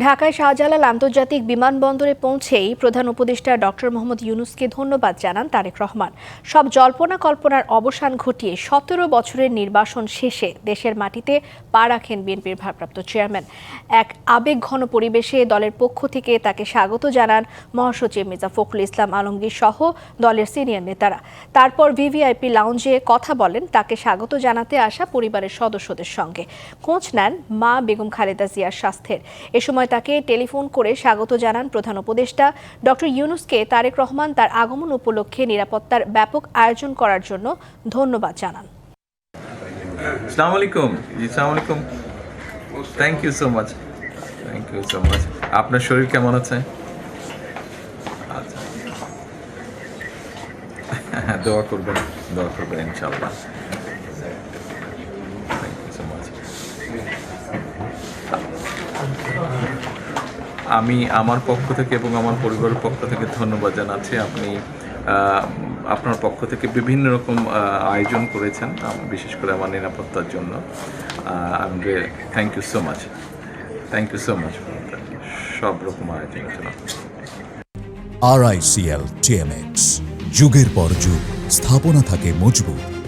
ঢাকায় শাহজালাল আন্তর্জাতিক বিমানবন্দরে পৌঁছেই প্রধান উপদেষ্টা ডক্টর মোহাম্মদ ইউনূসকে ধন্যবাদ জানান তারেক রহমান। সব জল্পনা কল্পনার অবসান ঘটিয়ে ১৭ বছরের নির্বাসন শেষে দেশের মাটিতে পা রাখেন বিএনপির ভারপ্রাপ্ত চেয়ারম্যান। এক আবেগঘন পরিবেশে দলের পক্ষ থেকে তাকে স্বাগত জানান মহাসচিব মির্জা ফখরুল ইসলাম আলমগীর সহ দলের সিনিয়র নেতারা। তারপর ভিভিআইপি লাউঞ্জে কথা বলেন তাকে স্বাগত জানাতে আসা পরিবারের সদস্যদের সঙ্গে। খোঁজ নেন মা বেগম খালেদা জিয়ার স্বাস্থ্যের। এ সময় তাকে টেলিফোন করে স্বাগত জানান প্রধান উপদেষ্টা। ডক্টর ইউনূসকে তারেক রহমান তার আগমন উপলক্ষে নিরাপত্তার ব্যাপক আয়োজন করার জন্য ধন্যবাদ জানান। আসসালামু আলাইকুম। আসসালামু আলাইকুম। Thank you so much. Thank you so much. আপনার শরীর কেমন আছে? আচ্ছা, দোয়া করবেন ইনশাআল্লাহ। Thank you so much. আমি আমার পক্ষ থেকে এবং আমার পরিবারের পক্ষ থেকে ধন্যবাদ জানাচ্ছি। আপনি আপনার পক্ষ থেকে বিভিন্ন রকম আয়োজন করেছেন, বিশেষ করে আমার নিরাপত্তার জন্য। Thank you so much. Thank you so much সব রকম আয়োজনের জন্য। RICL TMX, যুগের পর যুগ স্থাপনা থাকে মজবুত।